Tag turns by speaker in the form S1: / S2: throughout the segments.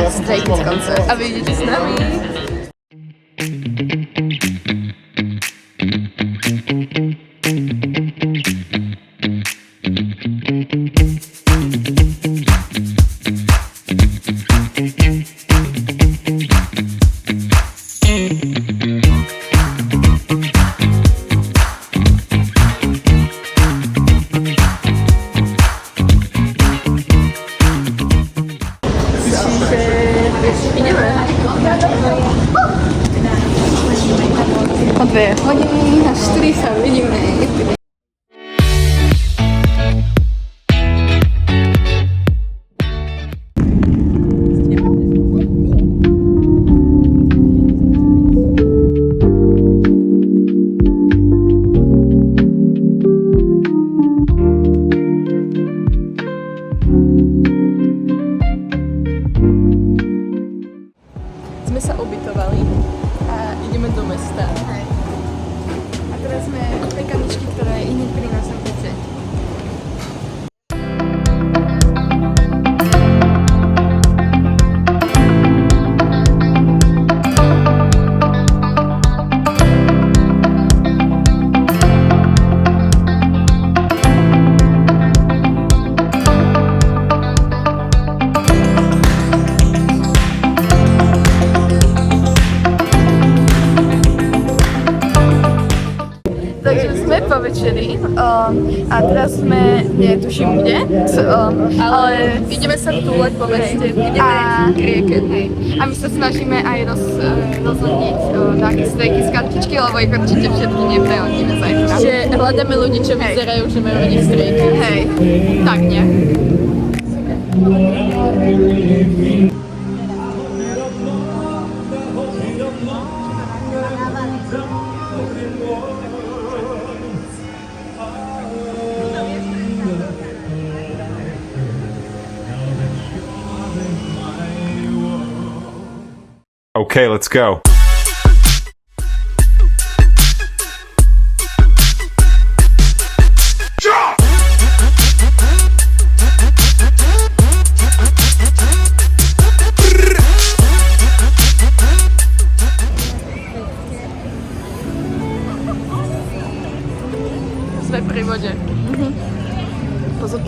S1: Stray Kids koncert.
S2: A vy idete s nami.
S1: O 2 hodiny a 4 sa vidíme.
S2: Sme sa ubytovali a ideme do mesta.
S1: Hej. A teraz sme pekaničky, ktoré hneď pri nás na pice.
S2: Takže sme po večeri a teraz sme, netuším kde, ale ideme sa túlať po meste, ideme k rieke.
S1: A my sa snažíme aj rozhodniť také strejky z kartičky, lebo ich určite všetky neprehodíme zajtra.
S2: Že hľadáme ľudí, čo vyzerajú, že majú radi strejky.
S1: Hej, tak nie.
S3: Okay, let's go.
S2: Sme pri vode. Pozor.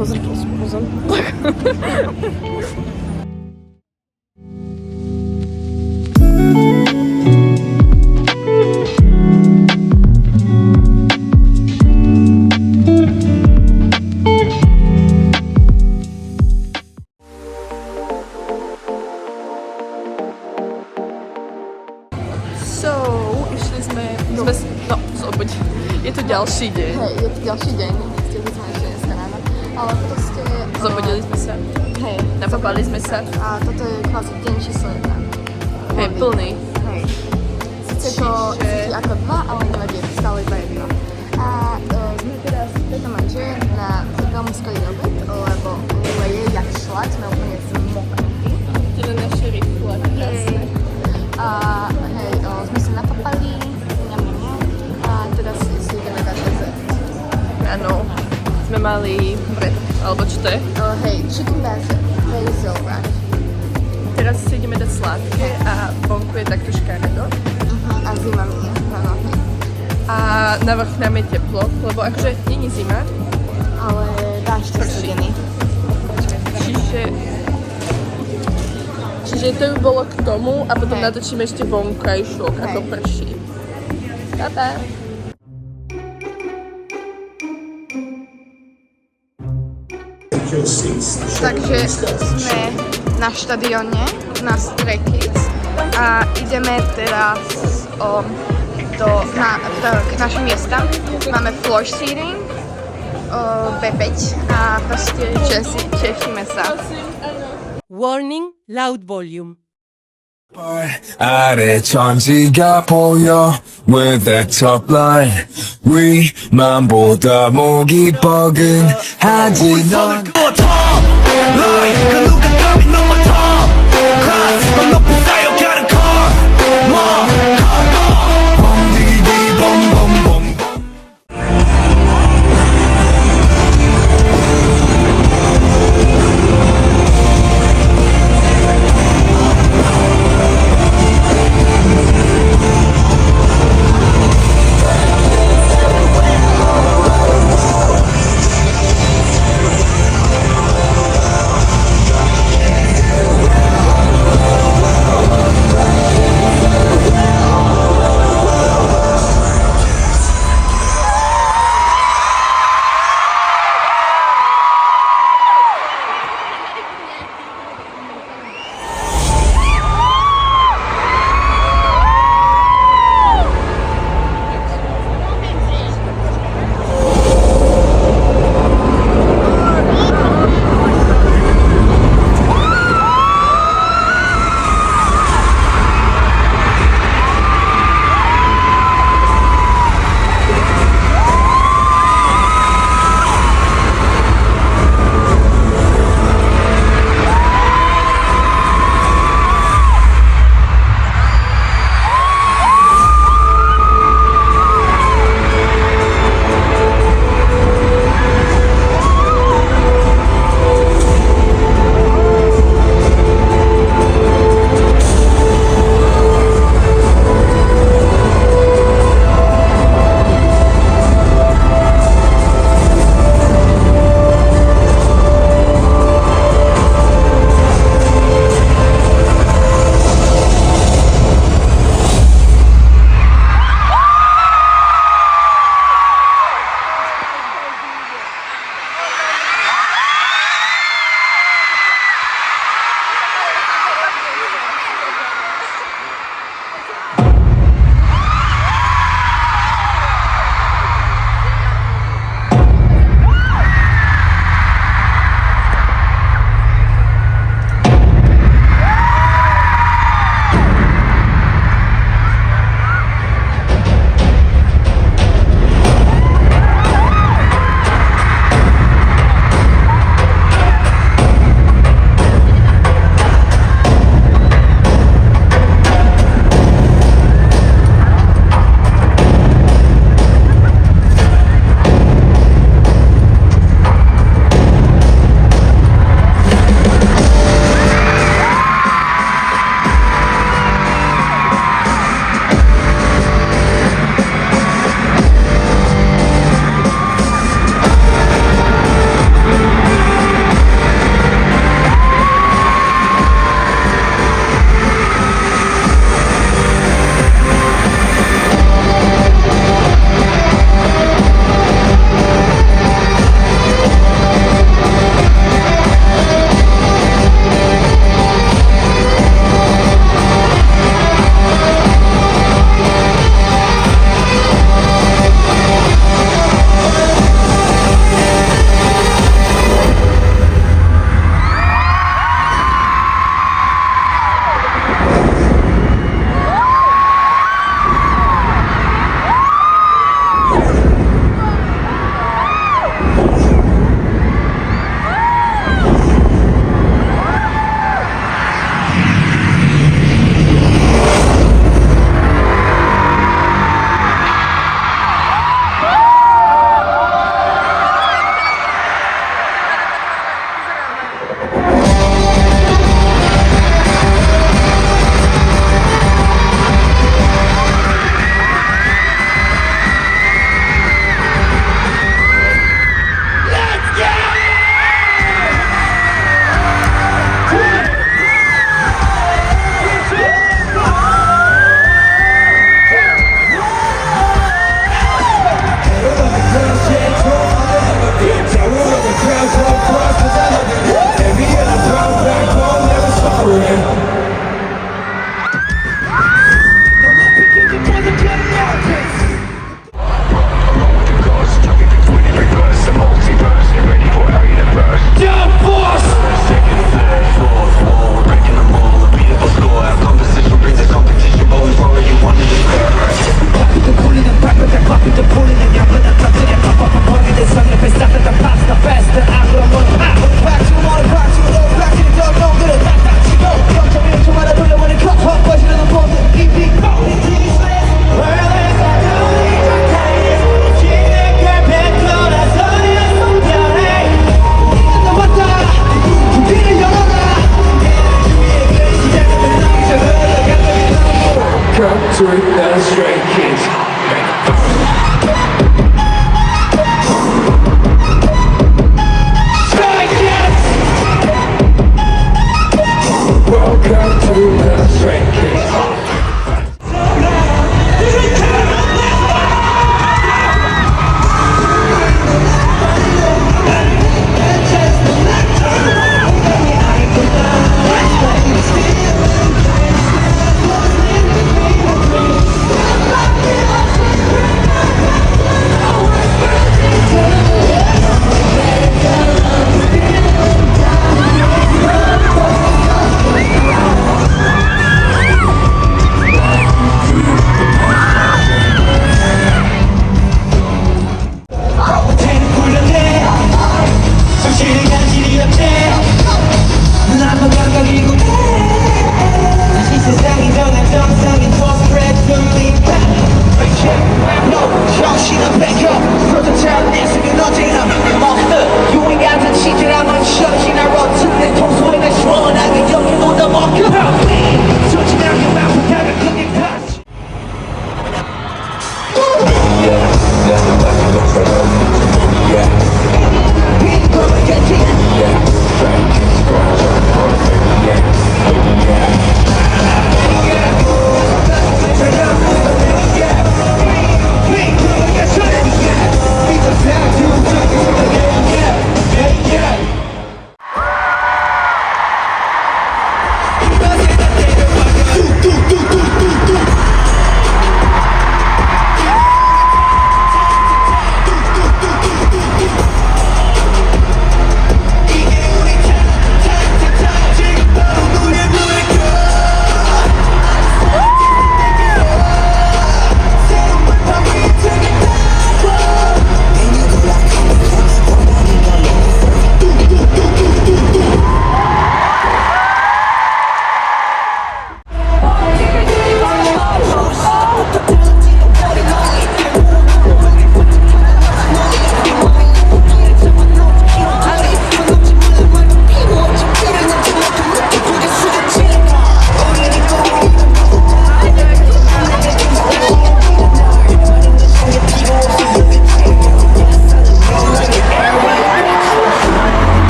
S2: Išli sme zobuď. Je to ďalší deň.
S1: Hej, je to ďalší deň, nechceli sme ešte dneska ráno, ale proste...
S2: Zobudili sme sa.
S1: Hej.
S2: Napapali sme sa.
S1: A toto je kvázi deň číslo 1.
S2: Hej, plný.
S1: Hej. Sice to cíti ako 2, ale nevadí, je to stále iba 1. A sme teraz preto manže na veľmi skorý obed, lebo leje jak šlak, sme úplne zmoknutí.
S2: Teda naše rifle, krásne.
S1: A hej, sme sa napapali, a teraz si ideme dať dezert.
S2: Áno, sme mali bread, alebo čo to je?
S1: Hej, chicken basil wrap.
S2: Teraz si ideme dať sladké a vonku je takto škaredo.
S1: A zima mi je, áno, hej.
S2: A navrch nám je teplo, lebo akože není zima.
S1: Ale dáš to studený.
S2: Čiže to by bolo k tomu a potom
S1: Hej.
S2: natočíme ešte vonkajšok, ako
S1: Hej.
S2: prší. Pa.
S1: Takže sme na štadióne, na Stray Kids a ideme teraz k našim miestam. Máme floor seating, B5 a proste tešíme sa.
S4: Warning, loud volume.
S5: 아래 천지가 보여 with that top line 위만보다 목이 뻐근하지 넌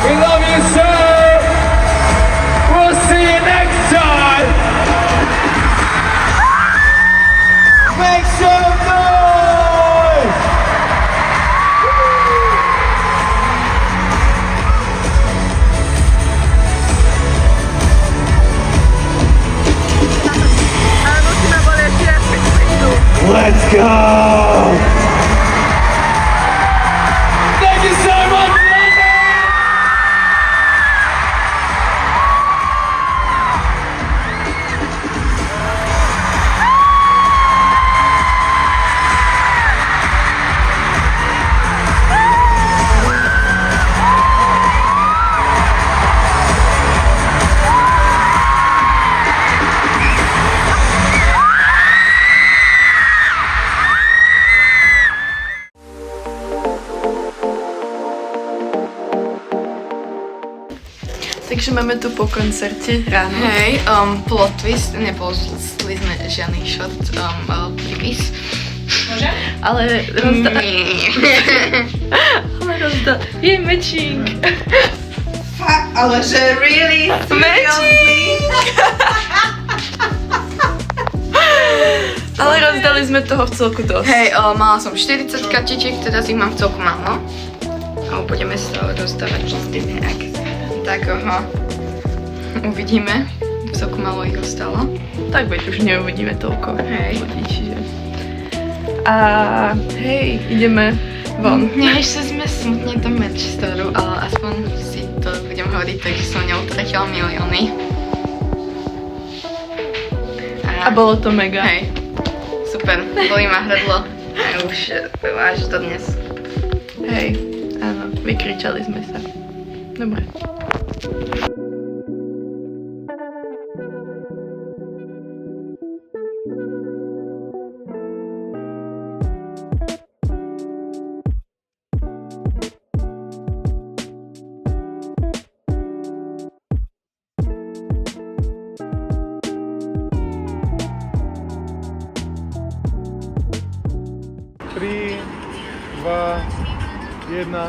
S5: We love you, sir. We'll see you next time. Make some noise. Let's go. Thank you so much, London.
S2: Takže máme tu po koncerte ráno.
S1: Hej, plot twist, nepoužili sme žiadny shot, prípis. Môžem?
S2: Ale je matching.
S6: Ale že really?
S2: Matching! Ale rozdali sme toho v celku dosť.
S1: Hej, mala som 40 kartičiek, teraz ich mám v celku málo. A budeme sa rozdávať postupne, tak uvidíme. V celku málo ich ostalo.
S2: Tak veď už neuvidíme toľko
S1: Hej.
S2: ľudí, čiže... A hej, ideme von.
S1: Ešte sme smutne do Manchesteru, ale aspoň si to budem hovoriť, takže som neutratila milióny.
S2: A bolo to mega.
S1: Hej, super, boli ma hrdlo. A už až do dnes.
S2: Hej, áno, vykričali sme sa. Dobre.
S7: Tri, dva, jedna.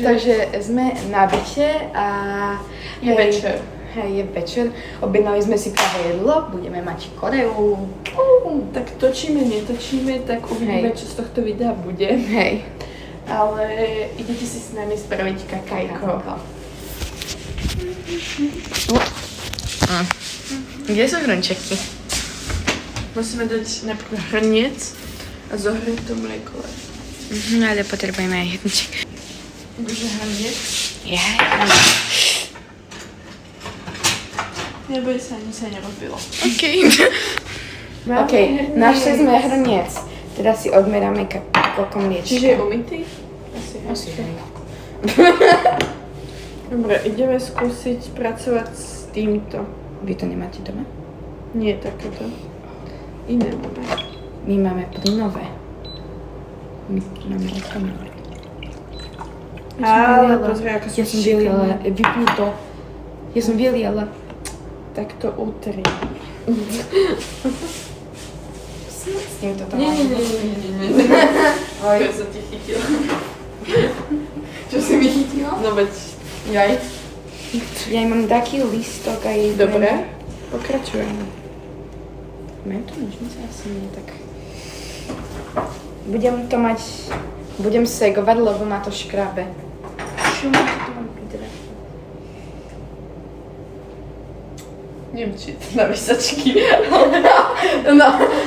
S1: Takže sme na byte a...
S2: Je večer.
S1: Hej, je večer. Objednali sme si práve jedlo, budeme mať Koreu.
S2: Tak točíme, netočíme, tak uvidíme,
S1: Hej.
S2: čo z tohto videa bude.
S1: Hej.
S2: Ale idete si s nami spraviť kakajko.
S1: Kde sú hrnčeky?
S2: Musíme dať najprv hrniec a zohrieť to mlieko.
S1: Ale potrebujeme aj hrnček.
S2: Takže hrniec. Neboj sa, ani sa nerobilo.
S1: OK. OK, našli sme hrniec. Teraz si odmeráme koľko mliečka.
S2: Čiže je umytý? Asi hej. Dobre, ideme skúsiť pracovať s týmto.
S1: Vy to nemáte doma?
S2: Nie takéto. Iné máme.
S1: My máme plynové. My máme plynové.
S2: Ale pozri, ako
S1: Ja som vyliala, vypni to. Ja som vyliala.
S2: Tak to utri.
S1: S týmto to
S2: Nie.
S1: Oj.
S2: Čo sa ti chytilo?
S1: Čo si mi chytila?
S2: No veď,
S1: Jaj. Ja mám taký listok aj...
S2: dobre. Pokračujeme.
S1: Majú to nožnice? Asi nie, tak... Budem segovať, lebo ma to škrabe. Čo ma to mám pridre?
S2: Neviem, či to na vysačky, ale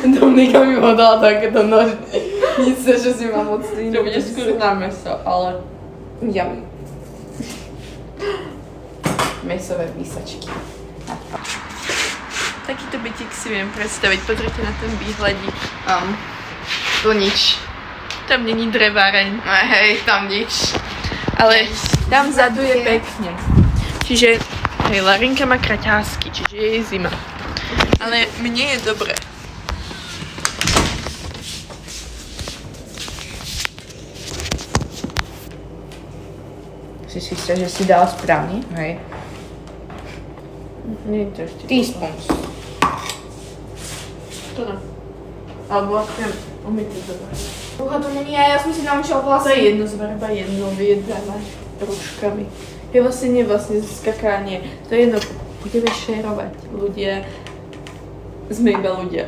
S2: Dominika mi podala takéto nožnice.
S1: Nic sa, že si mám moc
S2: To bude skôr na meso, ale...
S1: Yummy. Mesové výsačky.
S2: Takýto bytík si viem predstaviť. Pozrite na ten výhľadík.
S1: Tu nič.
S2: Tam není dreváreň.
S1: Hej, tam nič.
S2: Ale tam vzadu je pekne. Čiže hej, Larinka má kraťásky, čiže je jej zima. Ale mne je dobre.
S6: Si istá, že si dala správne? Hej.
S2: Nie je to ešte.
S6: Teaspoons.
S2: To no. Alebo chcem umyť to dobre.
S6: Uha, to není ja som si naučila
S2: To
S6: vlastne.
S2: je jedno, zverba jedno, vyjedávať ručkami. Je vlastne skakanie. To je jedno, budeme šerovať. Ľudia. Sme iba ľudia.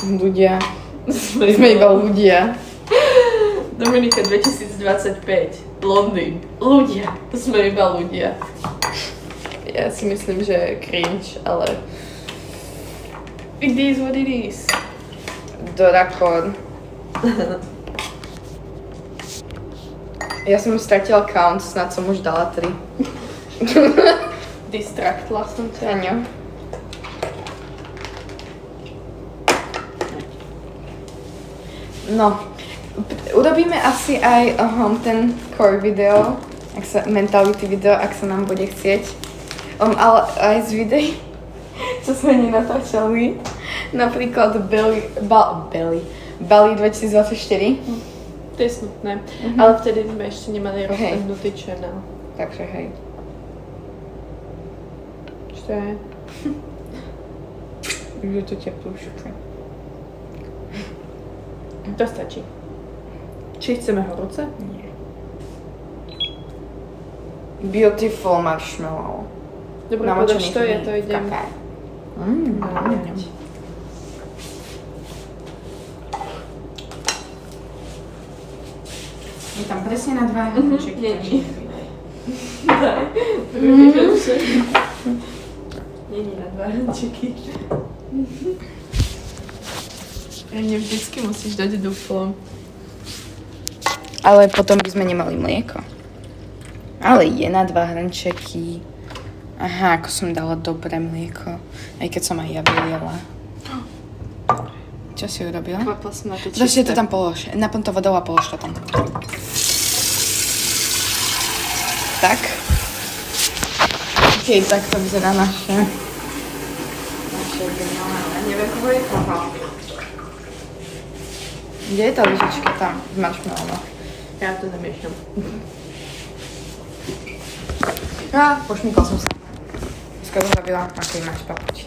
S6: Ľudia. Sme iba ľudia.
S2: Dominika 2025. Londýn. Ľudia. Sme iba ľudia. Ja si myslím, že je cringe, ale it is what it is.
S6: Dorakon. Ja som stratila count, snad som už dala 3.
S2: Distraktla som ťa.
S6: Áno. No, urobíme asi aj ten core video, mentality video, ak sa nám bude chcieť. Ale aj z videí, čo sme nenatáčali. Napríklad Bali 2024.
S2: To je smutné. Ale vtedy sme ešte nemali rozbehnutý channel.
S6: Takže hej.
S2: Čo to je?
S6: Už je to teplúško.
S2: To stačí. Či chceme horúce?
S6: Nie. Beautiful marshmallow.
S2: Dobre, povedať, čo je, to idem.
S6: Je tam presne na 2 hrnčeky.
S2: Není na 2 hrnčeky. Nie vždycky musíš dať duplo.
S6: Ale potom by sme nemali mlieko. Ale je na 2 hrnčeky. Aha, ako som dala dobré mlieko. Aj keď som aj ja vyliela. Čo si urobila?
S2: Kvapla som na to čisté.
S6: Zase to tam polož. Naplň to vodou a polož to tam. Tak. OK, tak to vyzerá naše geniálne. Neviem, koho je koho. Kde je tá lyžička? Tam, v marshmallow.
S2: Ja to zamiešam.
S6: Pošmykla som sa. Skoro zabila, ako máš papuči.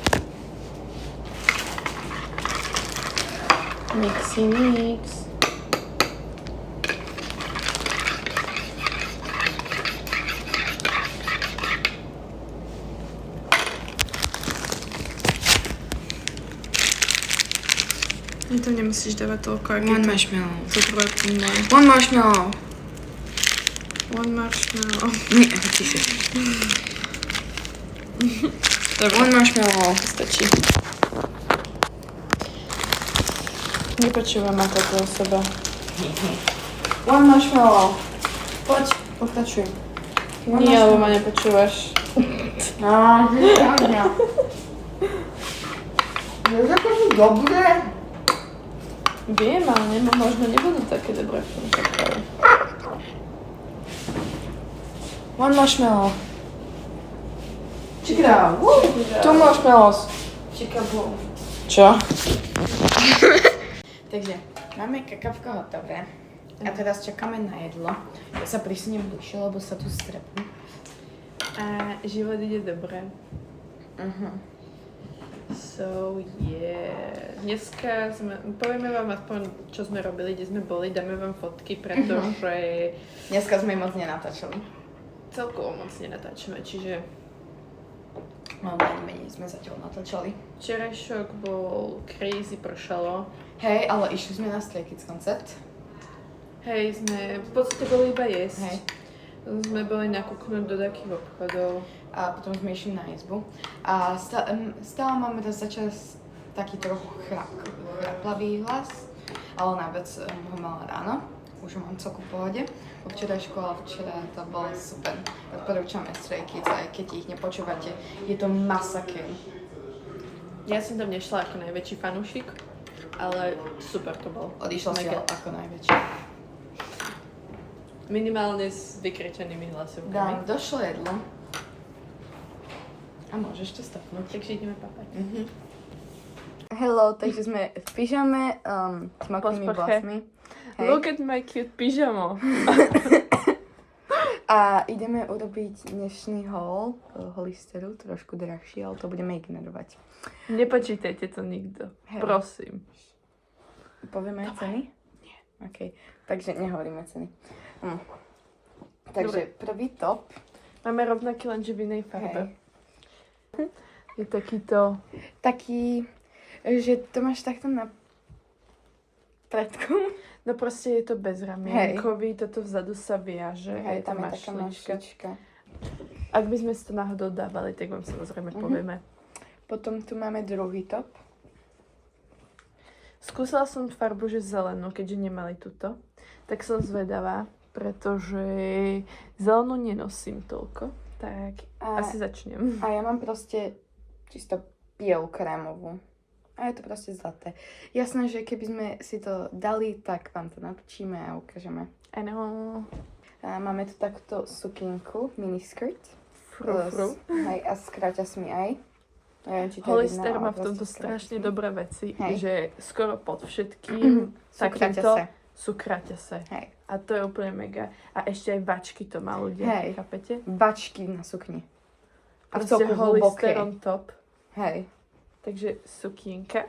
S2: Mixy mix. Ty to nemusíš dávať toľko, ak
S6: One marshmallow.
S2: to trvá.
S6: One marshmallow.
S2: One marshmallow.
S6: Nie, tiše.
S2: Dobre,
S6: One marshmallow.
S2: stačí. Nepočúvam ako to o seba.
S6: One marshmallow. Poď, pokračuj.
S2: Nie, lebo ma nepočúvaš.
S6: Je to dobré.
S2: Viem, ale možno nebudú také dobré v tom kakao.
S6: One marshmallow.
S2: Check it out.
S6: Two marshmallows.
S2: Chicago.
S6: Čo? Takže, máme kakavko hotové. A teraz čakáme na jedlo. Ja sa prísne bližšie, lebo sa tu strepnú.
S2: A život ide dobre. So yeah. Dneska povieme vám aspoň, čo sme robili, kde sme boli, dáme vám fotky, pretože
S6: Dneska sme moc nenatáčali.
S2: celkovo moc nenatáčame, čiže
S6: No, menej sme zatiaľ natáčali.
S2: včerajšok bol crazy, pršalo.
S6: Hej, ale išli sme na Stray Kids koncert.
S2: Hej, sme v podstate boli iba jesť.
S6: Hej.
S2: Sme boli nakúknúť do takých obchodov.
S6: A potom sme išli na izbu. A stále máme teraz začas taký trochu chraplavý hlas, ale najviac ho mala ráno. Už mám celku v pohode. Po včerajšku, ale včera to bolo super. Odporúčame Stray Kids, aj keď ich nepočúvate. Je to masaker.
S2: Ja som tam nešla ako najväčší fanúšik, ale super to bol.
S6: Odišla si
S2: Mega.
S6: ako najväčší.
S2: Minimálne s vykričenými hlasovkami.
S6: Dám, došlo jedlo. A môžeš to stopnúť.
S2: Takže ideme papať.
S6: Hello, takže sme v pyžame, tmavými
S2: Po sprche.
S6: vlasmi. Hej.
S2: Look at my cute pyžamo.
S6: A ideme urobiť dnešný haul holisteru, trošku drahší, ale to budeme ignorovať.
S2: Nepočítajte to nikto.
S6: Hej.
S2: Prosím.
S6: Povieme ceny? Nie. OK, takže nehovoríme ceny. Takže prvý top.
S2: Máme rovnaký, lenže v inej farbe.
S6: Hej.
S2: Je takýto...
S6: Taký, že to máš takto na predku.
S2: No proste je to bezramienkový, toto vzadu sa viaže.
S6: Hej, tam je
S2: máš
S6: taká
S2: šlička.
S6: mašlička.
S2: Ak by sme si to náhodou dávali, tak vám samozrejme povieme.
S6: Potom tu máme druhý top.
S2: Skúsala som farbu, že zelenú, keďže nemali túto. Tak som zvedavá, pretože zelenú nenosím toľko. Tak asi začnem.
S6: A ja mám proste čisto bielu krémovú. A je to proste zlaté. Jasné, že keby sme si to dali, tak vám to natočíme a ukážeme.
S2: Áno.
S6: A máme tu takto sukienku, miniskirt.
S2: Fru.
S6: Hej, a s kraťasmi aj. Neviem, či to je
S2: Hollister
S6: vidno,
S2: má
S6: ale
S2: v tomto
S6: proste s
S2: strašne
S6: kraťasmi.
S2: dobré veci,
S6: Hej.
S2: že skoro pod všetkým
S6: Sú
S2: takýmto
S6: kraťase.
S2: sú kraťase.
S6: Hej.
S2: A to je úplne mega. A ešte aj vačky to má ľudia,
S6: Hej.
S2: chápete?
S6: Bačky na sukni. A v
S2: Proste
S6: celku hlboké.
S2: Hollister on top.
S6: Hej.
S2: Takže sukienka.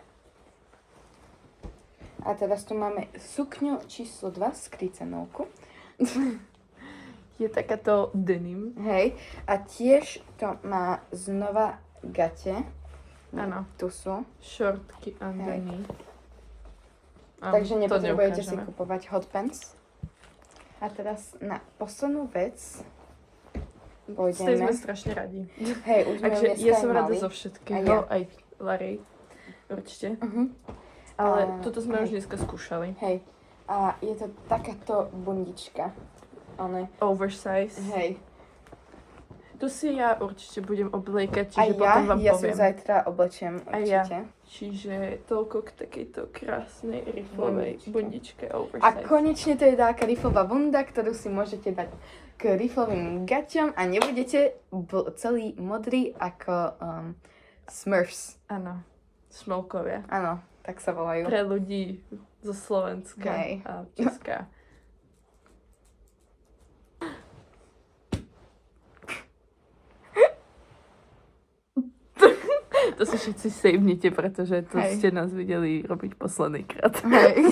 S6: A teraz tu máme sukňu číslo 2 s krycenovku.
S2: Je takáto denim.
S6: Hej. A tiež to má znova gate.
S2: Áno.
S6: Tu sú.
S2: Šortky underneath.
S6: Takže nepotrebujete si
S2: neukážeme.
S6: kupovať hot pants. A teraz na poslednú vec
S2: Z tej sme
S6: pôjdeme.
S2: strašne radi.
S6: Hej, už sme ju
S2: Takže
S6: dneska
S2: ja
S6: aj
S2: som rada
S6: mali.
S2: zo
S6: A
S2: všetkého,
S6: ja.
S2: aj Larry. Určite.
S6: A-
S2: Ale toto sme
S6: hej.
S2: už dneska skúšali.
S6: Hej. A je to takáto bundička. One.
S2: Oversize.
S6: Hej.
S2: Tu si ja určite budem obliekať,
S6: A
S2: čiže potom vám
S6: ja si
S2: poviem.
S6: zajtra oblečiem
S2: A ja.
S6: určite.
S2: Čiže toľko k takejto krásnej riflovej
S6: Bundičke.
S2: bundičke
S6: A
S2: oversize.
S6: konečne to je taká riflová bunda, ktorú si môžete dať k riflovým gaťom a nebudete celý modrý ako Smurfs.
S2: Áno, smolkovia.
S6: Áno, tak sa volajú.
S2: Pre ľudí zo Slovenska
S6: Hej.
S2: a Česka. To si všetci savenite, pretože to
S6: Hej.
S2: ste nás videli robiť posledný krát.
S6: Hej.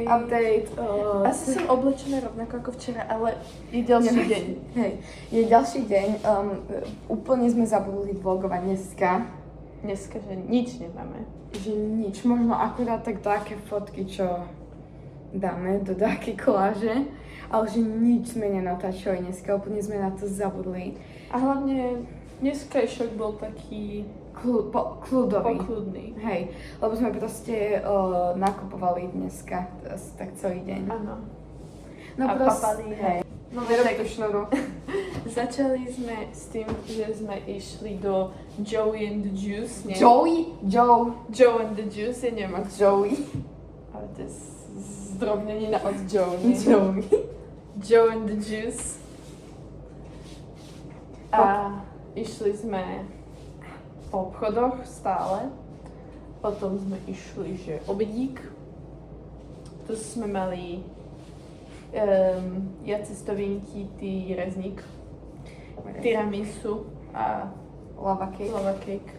S6: Update.
S2: Asi som oblečená rovnako ako včera, ale je ďalší
S6: Neviem.
S2: deň.
S6: Hej, je ďalší deň. Úplne sme zabudli vlogovať dneska.
S2: Dneska, že nič nemáme.
S6: Že nič, možno akurát tak také fotky, čo dáme do také koláže. Ale že nič sme nenatáčali dneska, úplne sme na to zabudli.
S2: A hlavne dneskajšok bol taký
S6: Kľudový.
S2: pokludný.
S6: Hej, lebo sme proste nakupovali dneska, tak celý deň.
S2: Áno.
S6: No
S2: A papali.
S6: hej.
S2: No
S6: Vyrobte šnuru.
S2: Začali sme s tým, že sme išli do Joey and the Juice, nie?
S6: Joey?
S2: Joe and the Juice, ja neviem, ako
S6: Joey.
S2: ale to je zdrobnenina od Joe, nie?
S6: Joey.
S2: Joe and the Juice. A išli sme po obchodoch stále. Potom sme išli, že obedík. Tu sme mali ja cestovinky, ty rezník, tiramisu a
S6: Lava cake.
S2: lava cake.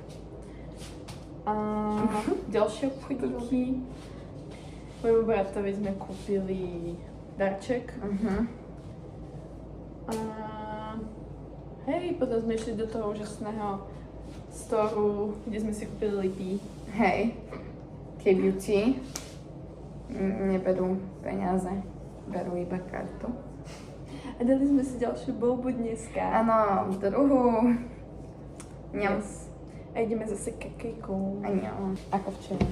S2: A ďalšie obchodíky. Môjmu bratovi sme kúpili darček. A hej, potom sme išli do toho úžasného storu, kde sme si kúpili lipy.
S6: Hej. K-Beauty. Neberú peniaze. Berú iba kartu.
S2: A dali sme si ďalšiu boľbu dneska.
S6: Áno, druhú. Ňam.
S2: Yes. A ideme zase kakejkou.
S6: A ňam. Ako včera.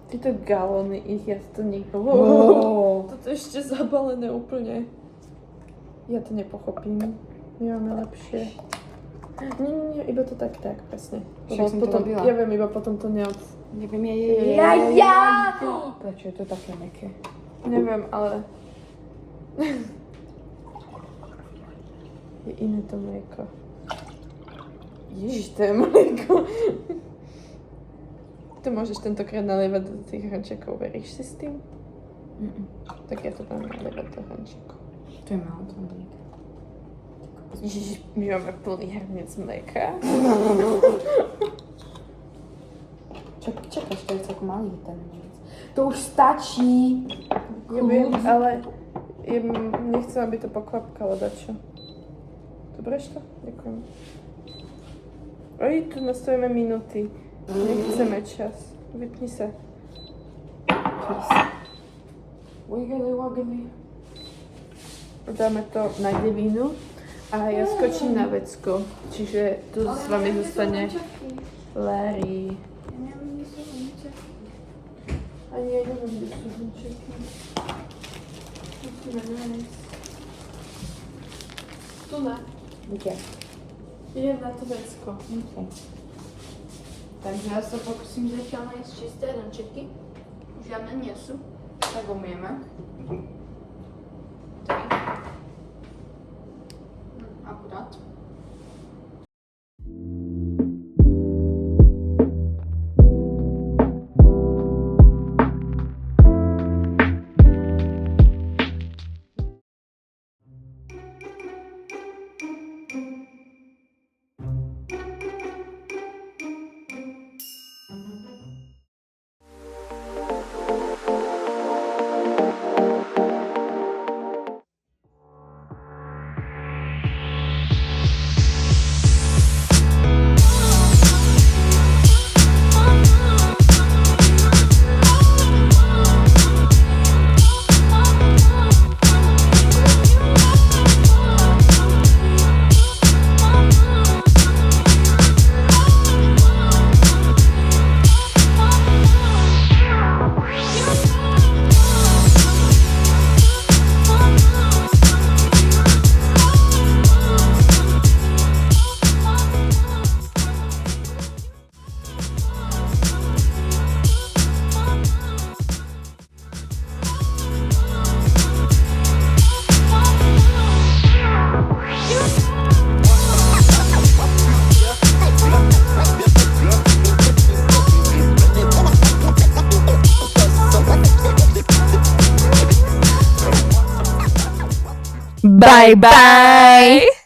S2: Tieto galóny, ja to nikto...
S6: Wow.
S2: Toto je ešte zabalené úplne. Ja to nepochopím. My máme lepšie. Nie, iba to tak, presne.
S6: Však som to
S2: potom,
S6: robila.
S2: ja viem, iba potom to
S6: Neviem, Prečo je to také meké?
S2: neviem, ale... je iné to mlieko. Ježiš, to je mlieko. Tu môžeš tentokrát nalievať do tých hrnčekov, veríš si s tým? Tak ja to budem nalievať do hrnčekov.
S6: To je málo to mlieka.
S2: Ježiš, my máme plný hrniec mlieka.
S6: Čakáš, to je celkom malý ten mliec. To už stačí.
S2: Ja viem, ale nechcem, aby to pokvapkalo dačo. Dobre to? Ďakujem. Oj, tu nastavíme minúty. Nechceme čas. Vypni sa.
S6: Wiggly.
S2: Dáme to na devinu a ja skočím na vecko. Čiže tu s vami zostane Larry. Ani ja neviem, kde sú hrnčeky. Musíme nájsť. Tu na.
S6: Kde?
S2: Je na to vecko.
S6: Okay.
S1: Takže ja sa pokúsim zatiaľ nájsť čisté hrnčeky. Žiadne nie sú.
S6: Tak umieme.
S1: 3. Akurát.
S8: Bye bye!